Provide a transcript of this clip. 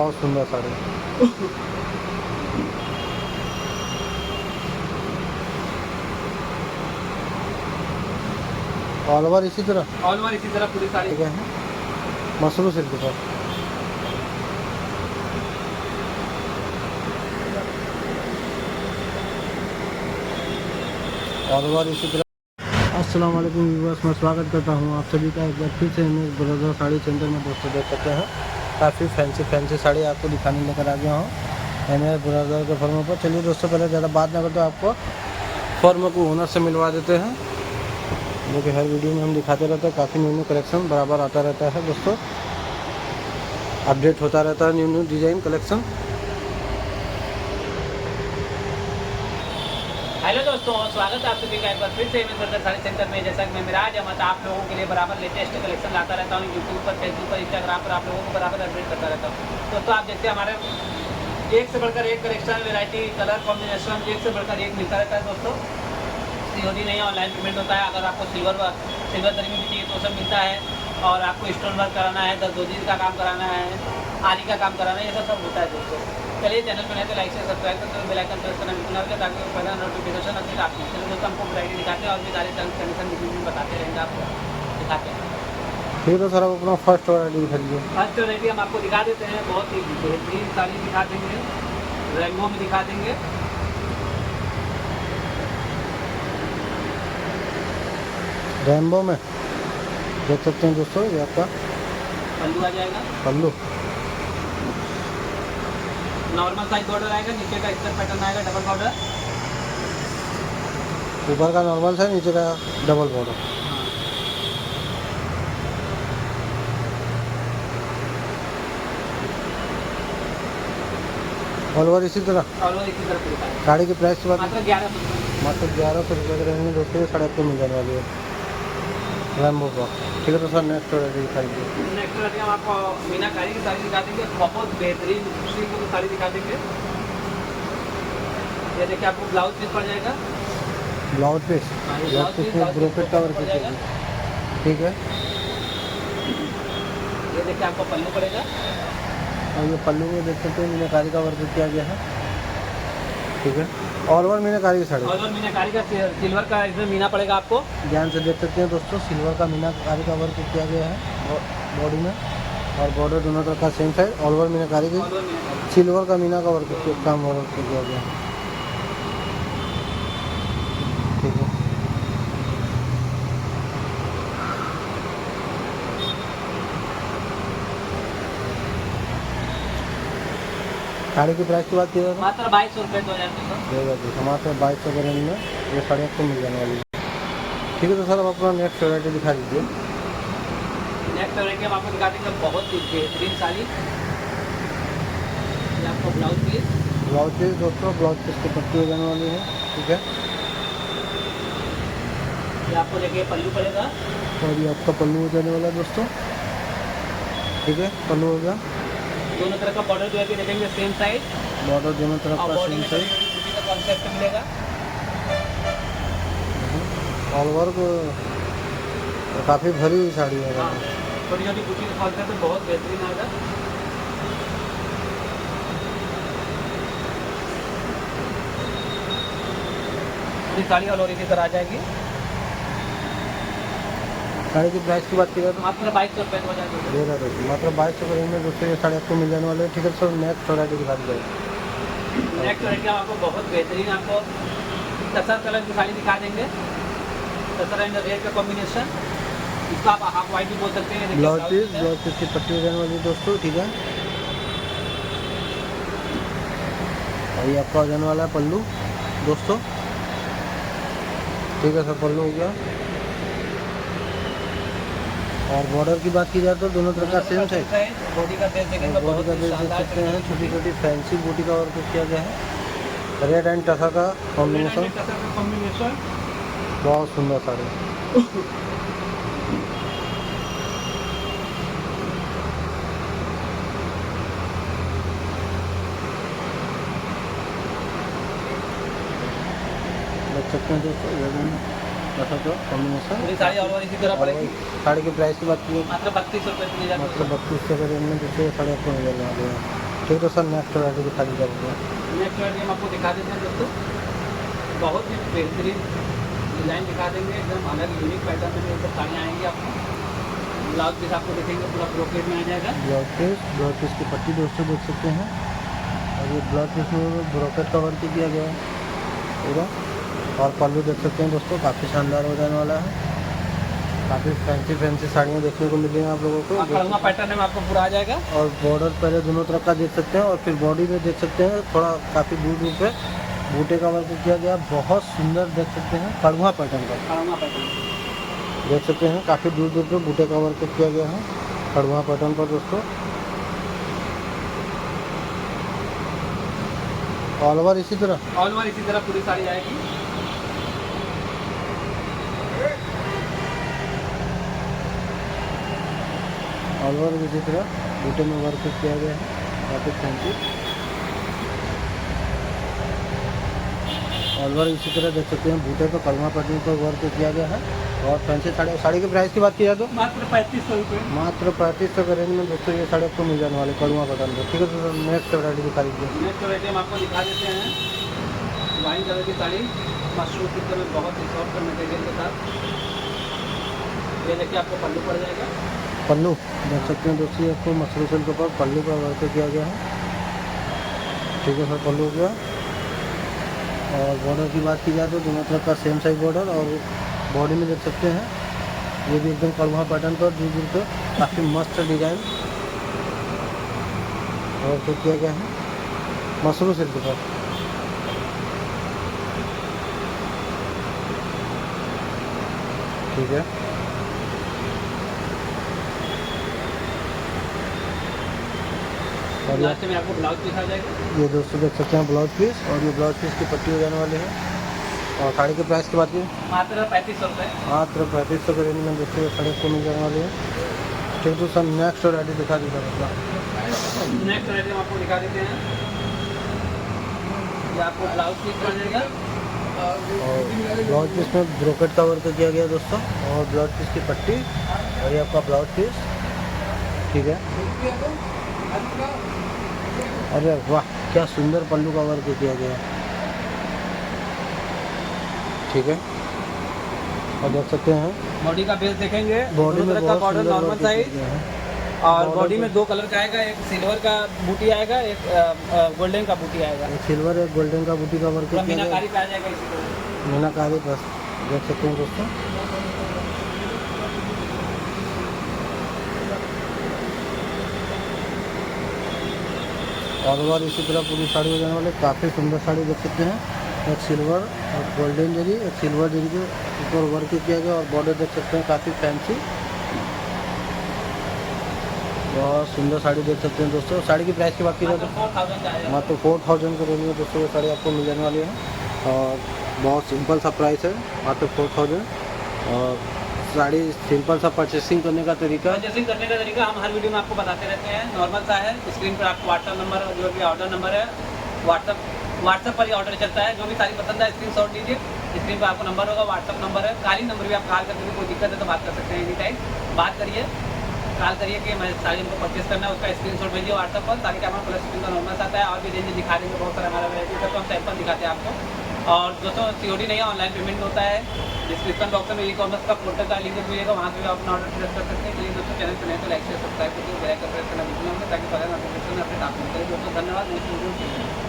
बहुत सुंदर sari. All over इसी तरह पूरी साड़ी ठीक है, मसरू सिल्क पर। ऑल ओवर इसी तरह। अस्सलाम वालेकुम व्यूअर्स, मैं स्वागत करता हूं आप सभी का एक बार फिर से इमेज ब्रदर साड़ी सेंटर में। दोस्तों देख सकते हैं काफ़ी फैंसी साड़ी आपको दिखाने लेकर आ गया हूँ इमेज ब्रदर के फॉर्म पर। चलिए दोस्तों, पहले ज़्यादा बात ना करते आपको फॉर्म को ओनर से मिलवा देते हैं, जो कि हर वीडियो में हम दिखाते रहते हैं। काफ़ी न्यू कलेक्शन बराबर आता रहता है दोस्तों, अपडेट होता रहता है न्यू डिज़ाइन कलेक्शन। हेलो दोस्तों, स्वागत है आप सभी का एक बार फिर से इमेज ब्रदर साड़ी सेंटर में। जैसा कि मैं मिराज अहमद आप लोगों के लिए बराबर लेटेस्ट कलेक्शन लाता रहता हूँ यूट्यूब पर, फेसबुक पर, इंस्टाग्राम पर आप लोगों को बराबर अपडेट करता रहता हूँ। दोस्तों आप देखते हैं हमारे एक से बढ़कर एक कलेक्शन, वेराइटी, कलर कॉम्बिनेशन एक से बढ़कर एक मिलता रहता है दोस्तों। सीओडी नहीं, ऑनलाइन पेमेंट होता है। अगर आपको सिल्वर दरी में भी चाहिए तो सब मिलता है। और आपको स्टोन वर्क कराना है, दरदोजी का काम कराना है, आरी का काम कराना है, ये सब होता है दोस्तों। चलिए चैनल पर नए तो लाइक से सब्सक्राइब करते हैं, बेल आइकन प्रेस करना बिल्कुल ना भूलें, ताकि पहला नोटिफिकेशन अपनी आपकी। चलिए दोस्तों, हमको वैरायटी दिखाते हैं और भी सारे टर्म्स कंडीशन भी बताते रहेंगे, आपको दिखाते हैं। ठीक है सर, आप अपना फर्स्ट वैरायटी दिखा दीजिए। फर्स्ट वैरायटी हम आपको दिखा देते हैं, बहुत ही बेहतरीन साड़ी दिखा देंगे, रेनबो में दिखा देंगे। रेनबो में देख सकते हैं दोस्तों, ये आपका पल्लू आ जाएगा, पल्लू नॉर्मल साइज बॉर्डर आएगा, नीचे का स्तर पैटर्न आएगा, डबल बॉर्डर। ऊपर का नॉर्मल है, नीचे का डबल बॉर्डर। ऑल ओवर इसी तरह। और वो इसी तरह पूरी साड़ी की प्राइस की बात मात्र 1100। मात्र 1100 रुपये के रहेंगे दोस्तों, ये साड़ी आपको मिल जाने वाली है रेनबो का। ठीक है, तो सर नेक्स्ट वैरायटी दिखा दीजिए। नेक्स्ट वैरायटी हम आपको मीनाकारी की साड़ी दिखा देंगे, बहुत बेहतरीन सिल्क की साड़ी दिखा देंगे। ये देखिए आपको ब्लाउज पीस पड़ जाएगा, ब्लाउज पीस में ब्रोकेट का वर्क कीजिए। ठीक है, ये देखिए आपको पल्लू पड़ेगा, और ये पल्लू में देख सकते हैं मीनाकारी का वर्क किया गया है। ठीक है, ऑल ओवर मीनाकारी की साड़ी। और मीनाकारी का सिल्वर का इसमें मीना पड़ेगा आपको। ध्यान से देख सकते हैं दोस्तों, सिल्वर का मीनाकारी का वर्क किया गया है बॉडी में, और बॉर्डर दोनों तरफ का सेम साइड। ऑल ओवर मीनाकारी की सिल्वर का मीना का वर्क काम वर्क किया गया है। ठीक है, साड़ी की प्राइस की बात की जाए तो मात्र 2200 रुपये 2200। मात्र 2200 के रेंज में ये साड़ी आपको मिल जाने वाली है। ठीक है, तो सर आप अपना नेक्स्ट वैरायटी दिखा दीजिए। नेक्स्ट वैरायटी हम आपको दिखा देंगे, बहुत ही बेहतरीन साड़ी। ये आपको ब्लाउज पीस दोस्तों, ब्लाउज पीस की पट्टी हो जाने वाली है। ठीक है, ये आपको देखिए पल्लू पड़ेगा, और ये आपका पल्लू हो जाने वाला है दोस्तों। ठीक है, पल्लू हो गया, दोनों तरफ का बॉर्डर जो है कि देखेंगे सेम साइज, बॉर्डर दोनों तरफ और का बॉडी सेम में साइज। बूटी का कॉन्सेप्ट मिलेगा। ऑल ओवर काफ़ी भरी हुई साड़ी है। हाँ, छोटी छोटी बूटी का कॉन्सेप्ट बहुत बेहतरीन आएगा। ये साड़ी ऑल ओवर इसी तरह आ जाएगी। साड़ी की प्राइस की बात की जाए तो मात्र 2200 रुपये 2000। मात्र 2200 के रेंज में दोस्तों ये साड़ी आपको मिल जाने वाली है। ठीक है सर, नेक्स्ट वैरायटी दिखा दीजिए। नेक्स्ट वैरायटी हम आपको बहुत बेहतरीन आपको तसर कलर की साड़ी दिखा देंगे, तसर एंड रेड का कॉम्बिनेशन। इसका आप हाफ वाइट भी बोल सकते हैं। ब्लाउज पीस की पट्टी हो जाने वाली है दोस्तों। ठीक है, और ये आपका हो जाने वाला है पल्लू दोस्तों। ठीक है सर, पल्लू हो गया, और बॉर्डर की बात की जाए तो दोनों तरफ का सेम साइज। बॉडी का बेस देखेंगे, बॉडी का बेस देख सकते हैं, छोटी छोटी फैंसी बूटी का वर्क किया गया है। रेड एंड टसा का कॉम्बिनेशन, बहुत सुंदर साड़ी। देख सकते हैं दोस्तों, रेड एंड टसा का कॉम्बिनेशन। साड़ी और इसी तरह पड़ेगी। साड़ी की प्राइस की बात की जाए मात्र 3200 रुपये 3000। मतलब 3200 के रेंज में जैसे साड़ी आपको मिल जाने वाली है। ठीक है सर, नेक्स्ट वैरायटी दिखा दीजिए आपको। नेक्स्ट वैरायटी हम आपको दिखा देते हैं दोस्तों, बहुत ही बेहतरीन डिज़ाइन दिखा देंगे, एकदम अलग यूनिक पैटर्न में ये सब साड़ियाँ आएंगी आपको। ब्लाउज पीस आपको देखेंगे पूरा ब्रोकेट में आ जाएगा। ब्लाउज पीस की पट्टी दोस्तों देख सकते हैं, और ये ब्लाउज पीस में ब्रोकेट का वर्क किया गया है पूरा, और पल्लू देख सकते हैं दोस्तों, काफ़ी शानदार हो जाने वाला है। काफ़ी फैंसी साड़ियाँ देखने को मिलेंगी आप लोगों को। खड़ुआ पैटर्न में आपको पूरा आ जाएगा, और बॉर्डर पहले दोनों तरफ का देख सकते हैं, और फिर बॉडी में देख सकते हैं थोड़ा काफ़ी दूर दूर पे बूटे का वर्क किया गया, बहुत सुंदर देख सकते हैं। खड़ुआ पैटर्न का खड़ुआ पैटर्न देख सकते हैं, काफ़ी दूर दूर पे बूटे का वर्क किया गया है खड़ुआ पैटर्न पर दोस्तों। ऑल ओवर इसी तरह पूरी साड़ी आएगी। ऑल ओवर इसी तरह बूटे में वर्क किया गया है, काफ़ी फैंसी। ऑल ओवर इसी तरह देख सकते हैं, बूटे पर कलमा पैटर्न पर वर्क किया गया है, और फैंसी साड़ी की प्राइस की बात किया तो मात्र 3500 रुपये। मात्र 3500 के रेंज में दोस्तों ये साड़ी आपको मिल जाने वाले कलमा पैटर्न पर। ठीक है तो नेक्स्ट वैरायटी दिखा दीजिए। नेक्स्ट वैरायटी हम आपको दिखा देते हैं, वाइन कलर की साड़ी मशरूम की तरह बहुत ही सॉफ्ट मटेरियल के साथ। ये देखिए आपको पल्लू पड़ जाएगा, पल्लू देख सकते हैं दोस्तों, ये आपको मशरूम सिल्क के ऊपर पल्लू का वर्क किया गया है। ठीक है सर, पल्लू हो गया। और बॉर्डर की बात की जाए तो दोनों तरफ का सेम साइज बॉर्डर, और बॉडी में देख सकते हैं ये भी एकदम कड़वा पैटर्न पर दूर दूर पे काफ़ी मस्त डिजाइन और तो किया गया है मशरूम सिल्क पर। ठीक है, और लास्ट में आपको ब्लाउज पीस आ जाएगा। ये दोस्तों देख सकते हैं ब्लाउज पीस, और ये ब्लाउज पीस की पट्टी हो जाने वाली है। और साड़ी के प्राइस की बात की मात्र 3500 रुपये। मात्र 3500 के रेंज में दोस्तों ये साड़ी को मिल जाने वाली है। ठीक तो सर नेक्स्ट वैरायटी दिखा दीजिए मतलब। नेक्स्ट वैरायटी हम आपको दिखा देते हैं, ये आपको ब्लाउज पीस पड़ जाएगा, और ब्लाउज पीस में ब्रोकेट का वर्क किया गया दोस्तों, और ब्लाउज पीस की पट्टी, और ये आपका ब्लाउज पीस। ठीक है, अरे वाह क्या सुंदर पल्लू का वर्क किया गया है। ठीक है, और देख सकते हैं बॉडी का बेस देखेंगे, बॉडी में का बॉर्डर सुंदर नॉर्मल वर्क साइज, किया गया है। और बॉडी में दो कलर का आएगा, एक सिल्वर का बूटी आएगा, एक गोल्डन का बूटी आएगा। एक सिल्वर एक गोल्डन का बूटी का वर्क किया गया है, मीनाकारी पे आ जाएगा इसी तरह। मीनाकारी बस देख सकते हैं दोस्तों। और बार इसी तरह पूरी साड़ी हो जाने वाली, काफ़ी सुंदर साड़ी देख सकते हैं। एक सिल्वर और गोल्डन जरी, एक सिल्वर जरी के ऊपर वर्क किया गया, और बॉर्डर देख सकते हैं काफ़ी फैंसी, बहुत सुंदर साड़ी देख सकते हैं दोस्तों। साड़ी की प्राइस की बात की जाए तो मात्र 4000 के रेंज में दोस्तों ये साड़ी आपको मिल जाने वाली है, और बहुत सिंपल सा प्राइस है, मात्र 4000। और साड़ी सिंपल सा परचेसिंग करने का तरीका हम हर वीडियो में आपको बताते रहते हैं, नॉर्मल सा है। स्क्रीन पर आपको व्हाट्सअप नंबर, जो भी ऑर्डर नंबर है व्हाट्सअप पर ही ऑर्डर चलता है। जो भी साड़ी पसंद है स्क्रीनशॉट लीजिए, स्क्रीन पर आपको नंबर होगा, व्हाट्सअप नंबर है। काली नंबर भी आप कॉल करके भी कोई दिक्कत है तो बात कर सकते हैं, एनी टाइम बात करिए, कॉल करिए कि मैं साड़ी हमको परचेस करना है, उसका स्क्रीनशॉट भेजिए व्हाट्सअप पर। साड़ी का हमारा प्लस स्क्रीन का नॉर्मल आता है, और भी रेंज दिखा देंगे, बहुत सारा हमारा वैरायटी सब हम सैंपल दिखाते हैं आपको। और दोस्तों COD नहीं है, ऑनलाइन पेमेंट होता है। डिस्क्रिप्शन बॉक्स में ई-कॉमर्स का पोर्टल का लिंक मिलेगा, वहाँ से भी आप अपना ऑर्डर प्लेस कर सकते हैं। चलिए दोस्तों, चैनल पर नए तो लाइक शेयर सब्सक्राइब करके बेल आइकन प्रेस करना बिल्कुल, ताकि पहले नोटिफिकेशन अपडेट आप मिलते हैं। दोस्तों धन्यवाद।